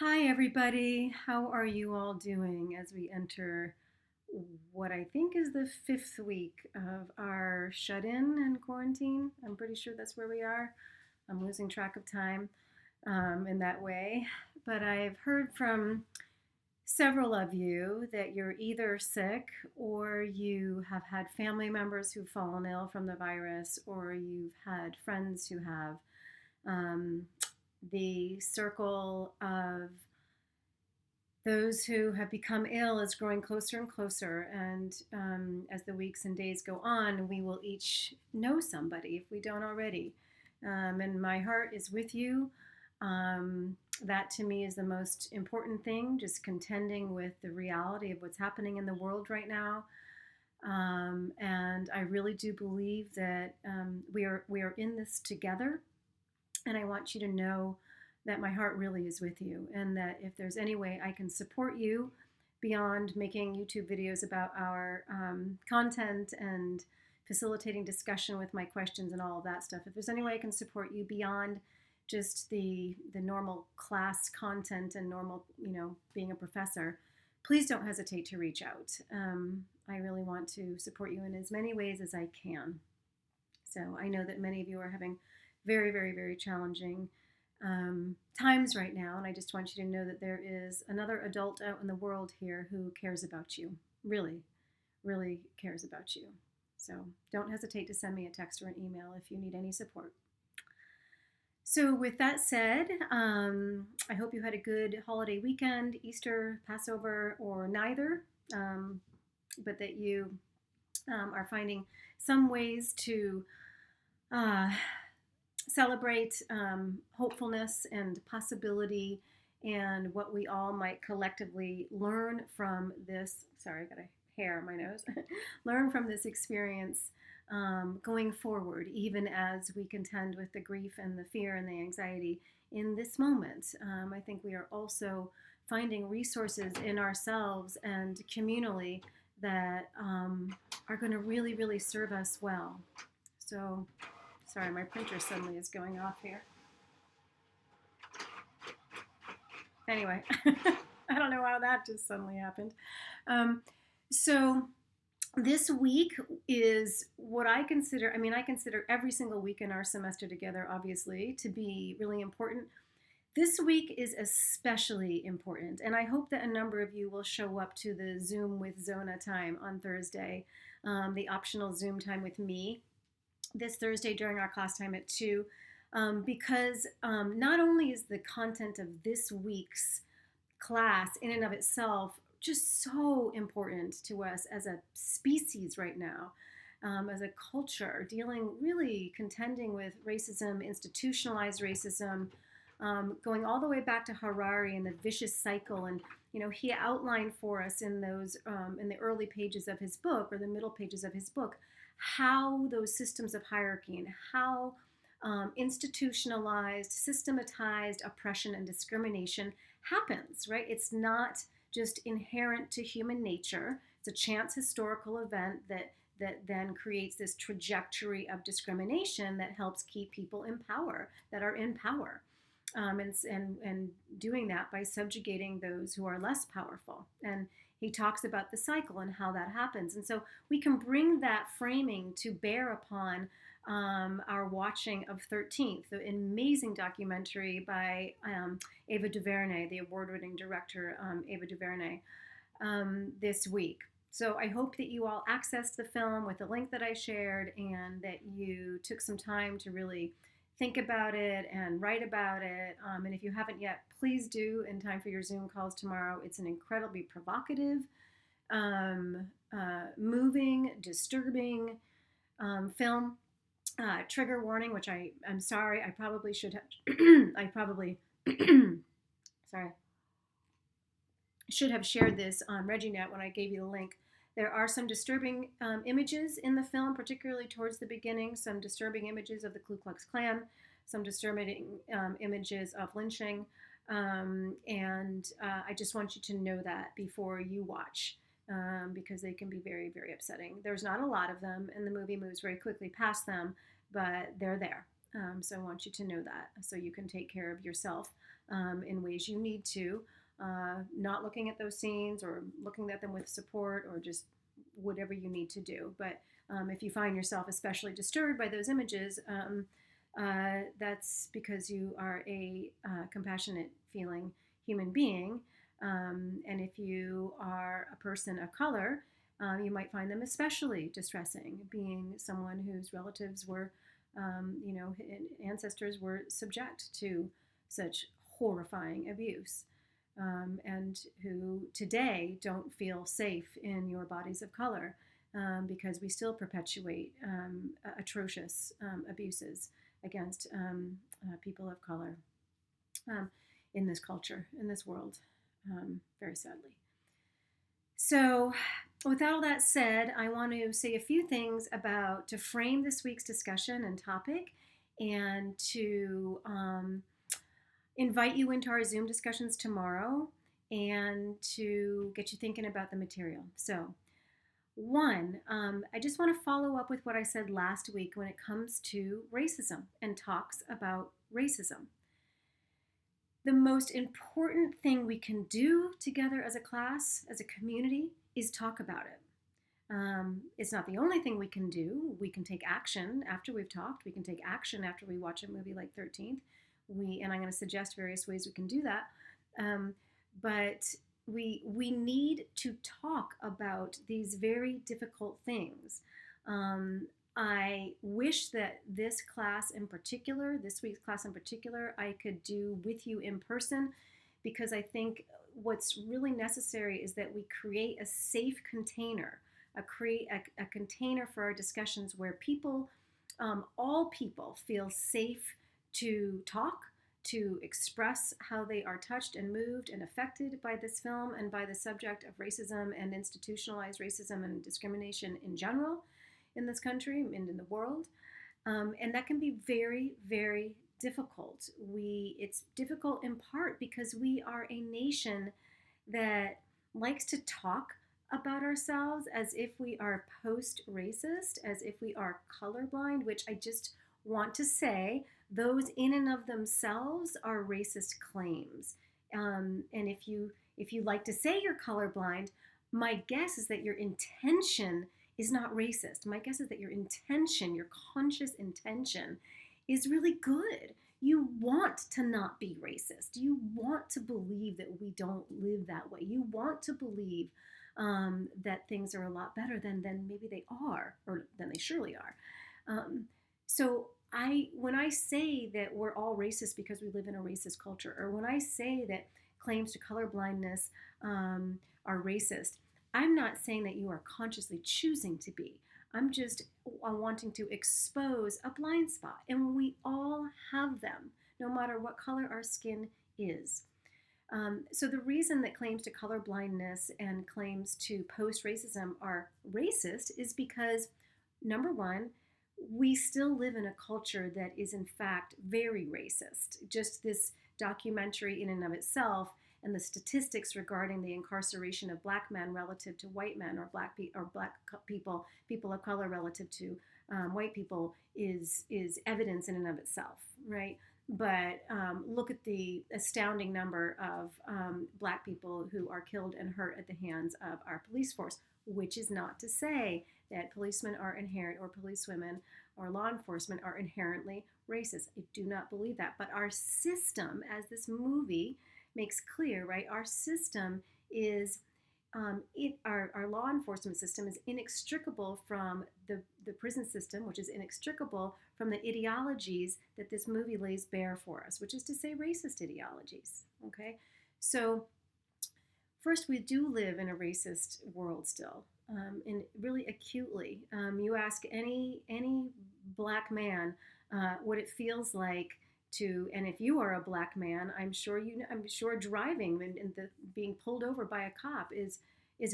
Hi, everybody. How are you all doing as we enter what I think is the fifth week of our shut in and quarantine? I'm pretty sure that's where we are. I'm losing track of time in that way. But I've heard from several of you that you're either sick or you have had family members who've fallen ill from the virus or you've had friends who have. Um, the circle of those who have become ill is growing closer and closer. And as the weeks and days go on, we will each know somebody if we don't already. And my heart is with you. That to me is the most important thing, just contending with the reality of what's happening in the world right now. And I really do believe that we are in this together. And I want you to know that my heart really is with you, and that if there's any way I can support you beyond making YouTube videos about our content and facilitating discussion with my questions and all of that stuff, if there's any way I can support you beyond just the normal class content and normal, being a professor, please don't hesitate to reach out. I really want to support you in as many ways as I can. So I know that many of you are having very, very, very challenging times right now. And I just want you to know that there is another adult out in the world here who cares about you, really, really cares about you. So don't hesitate to send me a text or an email if you need any support. So with that said, I hope you had a good holiday weekend, Easter, Passover, or neither, but that you are finding some ways to celebrate hopefulness and possibility and what we all might collectively learn from this. Sorry, I got a hair on my nose. Learn from this experience going forward, even as we contend with the grief and the fear and the anxiety in this moment. I think we are also finding resources in ourselves and communally that are going to really, really serve us well. So, sorry, my printer suddenly is going off here. Anyway, I don't know how that just suddenly happened. So this week is what I consider, I consider every single week in our semester together, obviously, to be really important. This week is especially important, and I hope that a number of you will show up to the Zoom with Zona time on Thursday, the optional Zoom time with me this Thursday during our class time at 2, because not only is the content of this week's class in and of itself just so important to us as a species right now, as a culture, really contending with racism, institutionalized racism, going all the way back to Harari and the vicious cycle. And, he outlined for us in those, in the early pages of his book, or the middle pages of his book, how those systems of hierarchy and how institutionalized, systematized oppression and discrimination happens, right? It's not just inherent to human nature. It's a chance historical event that then creates this trajectory of discrimination that helps keep people in power, that are in power. And doing that by subjugating those who are less powerful. And he talks about the cycle and how that happens. And so we can bring that framing to bear upon our watching of 13th, the amazing documentary by Ava Duverney, the award-winning director Ava Duverney, this week. So I hope that you all accessed the film with the link that I shared, and that you took some time to really think about it and write about it. And if you haven't yet, please do in time for your Zoom calls tomorrow. It's an incredibly provocative, moving, disturbing film. Trigger warning, which I'm sorry, I probably should have, sorry, should have shared this on ReggieNet when I gave you the link. There are some disturbing images in the film, particularly towards the beginning, some disturbing images of the Ku Klux Klan, some disturbing images of lynching, and I just want you to know that before you watch, because they can be very, very upsetting. There's not a lot of them, and the movie moves very quickly past them, but they're there. So I want you to know that so you can take care of yourself in ways you need to, not looking at those scenes or looking at them with support or just whatever you need to do. But if you find yourself especially disturbed by those images, that's because you are a compassionate feeling human being. And if you are a person of color, you might find them especially distressing, being someone whose relatives were, ancestors were subject to such horrifying abuse, and who today don't feel safe in your bodies of color, because we still perpetuate atrocious abuses against people of color in this culture, in this world, very sadly. So, with all that said, I want to say a few things to frame this week's discussion and topic, and to invite you into our Zoom discussions tomorrow, and to get you thinking about the material. So, one, I just want to follow up with what I said last week when it comes to racism and talks about racism. The most important thing we can do together as a class, as a community, is talk about it. It's not the only thing we can do. We can take action after we've talked. We can take action after we watch a movie like 13th. And I'm going to suggest various ways we can do that. But we need to talk about these very difficult things. I wish that this week's class in particular, I could do with you in person, because I think what's really necessary is that we create a safe container, create a container for our discussions where people, all people, feel safe to talk, to express how they are touched and moved and affected by this film and by the subject of racism and institutionalized racism and discrimination in general in this country and in the world. And that can be very, very difficult. It's difficult in part because we are a nation that likes to talk about ourselves as if we are post-racist, as if we are colorblind, which I just want to say, those in and of themselves are racist claims. And if you like to say you're colorblind, my guess is that your intention is not racist. My guess is that your intention, your conscious intention, is really good. You want to not be racist. You want to believe that we don't live that way. You want to believe that things are a lot better than maybe they are, or than they surely are. So when I say that we're all racist because we live in a racist culture, or when I say that claims to colorblindness are racist, I'm not saying that you are consciously choosing to be. I'm wanting to expose a blind spot, and we all have them, no matter what color our skin is. So the reason that claims to colorblindness and claims to post-racism are racist is because, number one, we still live in a culture that is in fact very racist. Just this documentary in and of itself, and the statistics regarding the incarceration of black men relative to white men, or black people of color relative to white people, is evidence in and of itself, right? But look at the astounding number of black people who are killed and hurt at the hands of our police force, which is not to say that policemen are inherent, or policewomen or law enforcement are inherently racist. I do not believe that. But our system, as this movie makes clear, right? Our system is, our law enforcement system is inextricable from the prison system, which is inextricable from the ideologies that this movie lays bare for us, which is to say racist ideologies, okay? So first, we do live in a racist world still, and really acutely. You ask any black man what it feels like to, and if you are a black man, I'm sure driving and being pulled over by a cop is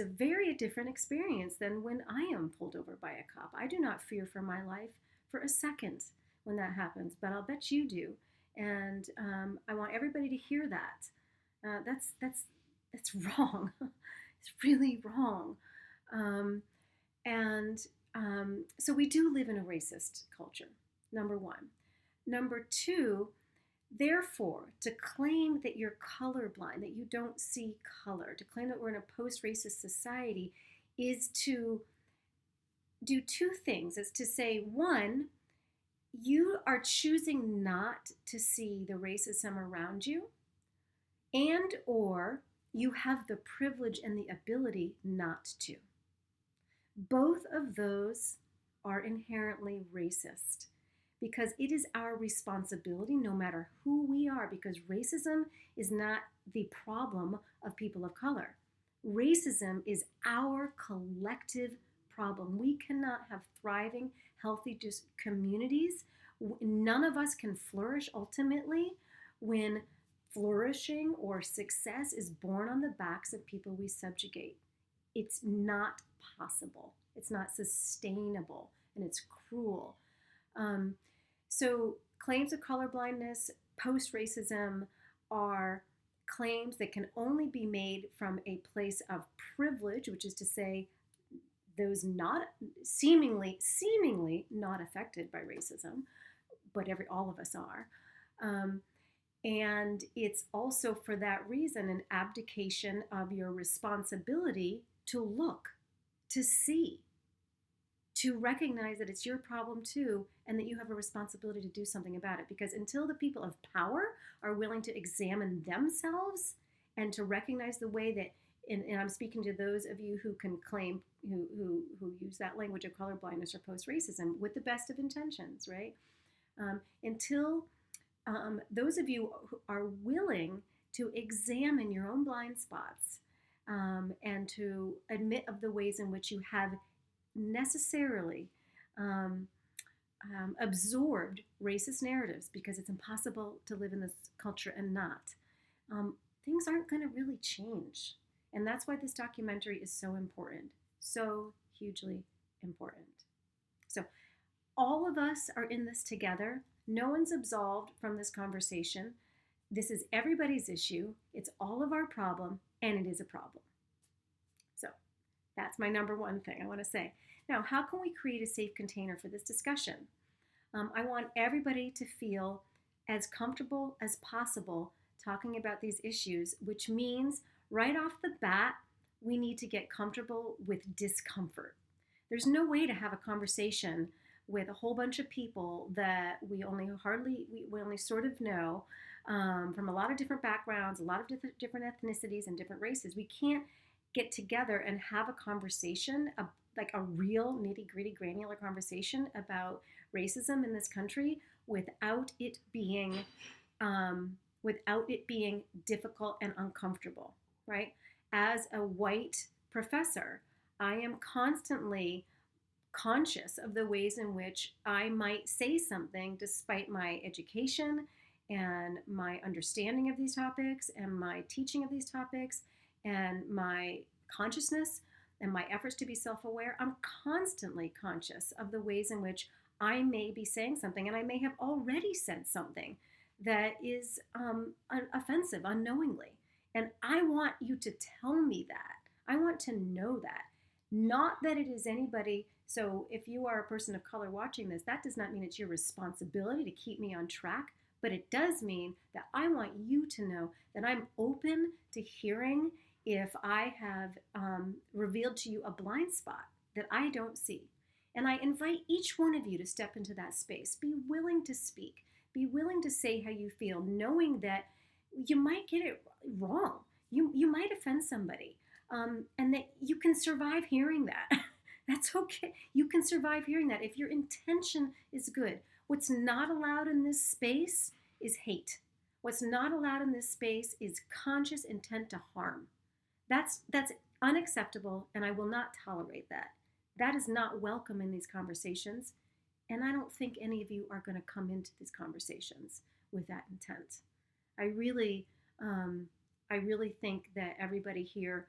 a very different experience than when I am pulled over by a cop. I do not fear for my life for a second when that happens, but I'll bet you do. And I want everybody to hear that. That's wrong. It's really wrong. So we do live in a racist culture, number one. Number two, Therefore, to claim that you're colorblind, that you don't see color, to claim that we're in a post-racist society is to do two things. Is to say, one, you are choosing not to see the racism around you, and or you have the privilege and the ability not to. Both of those are inherently racist because it is our responsibility, no matter who we are, because racism is not the problem of people of color. Racism is our collective problem. We cannot have thriving, healthy just communities. None of us can flourish ultimately when flourishing or success is born on the backs of people we subjugate. It's not possible. It's not sustainable, and it's cruel. So claims of colorblindness, post-racism, are claims that can only be made from a place of privilege, which is to say, those not seemingly not affected by racism, but all of us are. And it's also for that reason an abdication of your responsibility to look, to see, to recognize that it's your problem too, and that you have a responsibility to do something about it. Because until the people of power are willing to examine themselves and to recognize the way that, and I'm speaking to those of you who can claim, who use that language of colorblindness or post-racism with the best of intentions, right? Until those of you who are willing to examine your own blind spots and to admit of the ways in which you have necessarily absorbed racist narratives, because it's impossible to live in this culture and not, things aren't going to really change. And that's why this documentary is so important, so hugely important. So all of us are in this together. No one's absolved from this conversation. This is everybody's issue. It's all of our problem, and it is a problem. So that's my number one thing I want to say. Now, how can we create a safe container for this discussion? I want everybody to feel as comfortable as possible talking about these issues, which means right off the bat, we need to get comfortable with discomfort. There's no way to have a conversation with a whole bunch of people that we only sort of know from a lot of different backgrounds, a lot of different ethnicities and different races. We can't get together and have a conversation, like a real nitty-gritty granular conversation about racism in this country without it being difficult and uncomfortable, right? As a white professor, I am constantly conscious of the ways in which I might say something despite my education and my understanding of these topics and my teaching of these topics and my consciousness and my efforts to be self-aware. I'm constantly conscious of the ways in which I may be saying something, and I may have already said something that is offensive unknowingly. And I want you to tell me that. I want to know that. Not that it is anybody. So if you are a person of color watching this, that does not mean it's your responsibility to keep me on track, but it does mean that I want you to know that I'm open to hearing if I have revealed to you a blind spot that I don't see. And I invite each one of you to step into that space. Be willing to speak. Be willing to say how you feel, knowing that you might get it wrong. You might offend somebody, and that you can survive hearing that. That's okay. You can survive hearing that if your intention is good. What's not allowed in this space is hate. What's not allowed in this space is conscious intent to harm. That's unacceptable, and I will not tolerate that. That is not welcome in these conversations, and I don't think any of you are going to come into these conversations with that intent. I really think that everybody here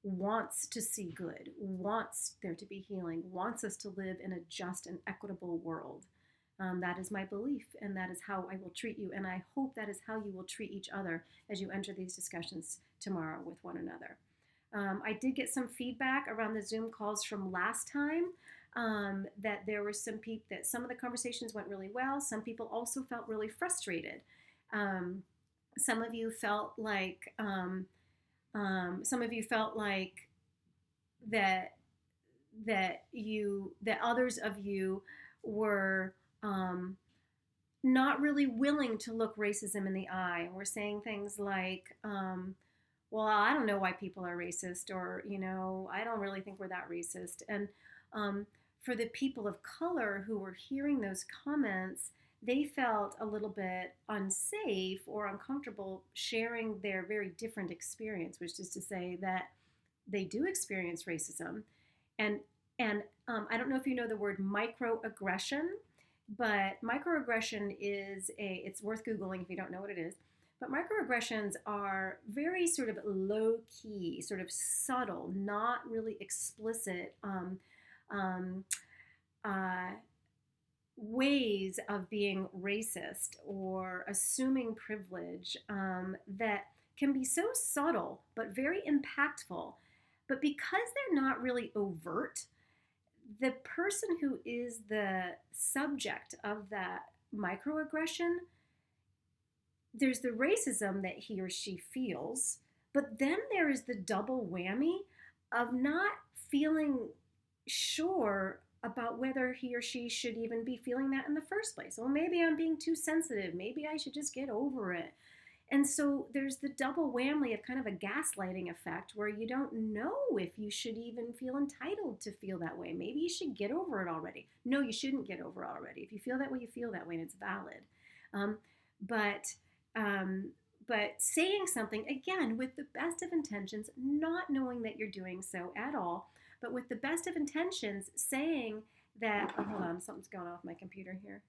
wants to see good, wants there to be healing, wants us to live in a just and equitable world. That is my belief, and that is how I will treat you, and I hope that is how you will treat each other as you enter these discussions tomorrow with one another. I did get some feedback around the Zoom calls from last time. that there were some people that some of the conversations went really well. Some people also felt really frustrated. Um, some of you felt like some of you felt like that that others of you were not really willing to look racism in the eye. We're saying things like, well, I don't know why people are racist, or, I don't really think we're that racist. And um, for the people of color who were hearing those comments, they felt a little bit unsafe or uncomfortable sharing their very different experience, which is to say that they do experience racism. And I don't know if you know the word microaggression, but microaggression it's worth Googling if you don't know what it is. But microaggressions are very sort of low key, sort of subtle, not really explicit um, uh, ways of being racist or assuming privilege that can be so subtle but very impactful. But because they're not really overt, the person who is the subject of that microaggression, there's the racism that he or she feels, but then there is the double whammy of not feeling sure about whether he or she should even be feeling that in the first place. Well, maybe I'm being too sensitive. Maybe I should just get over it. And so there's the double whammy of kind of a gaslighting effect where you don't know if you should even feel entitled to feel that way. Maybe you should get over it already. No, you shouldn't get over it already. If you feel that way, you feel that way, and it's valid. Um, but but saying something again with the best of intentions, not knowing that you're doing so at all, but with the best of intentions, saying that. Oh, hold on, something's going off my computer here.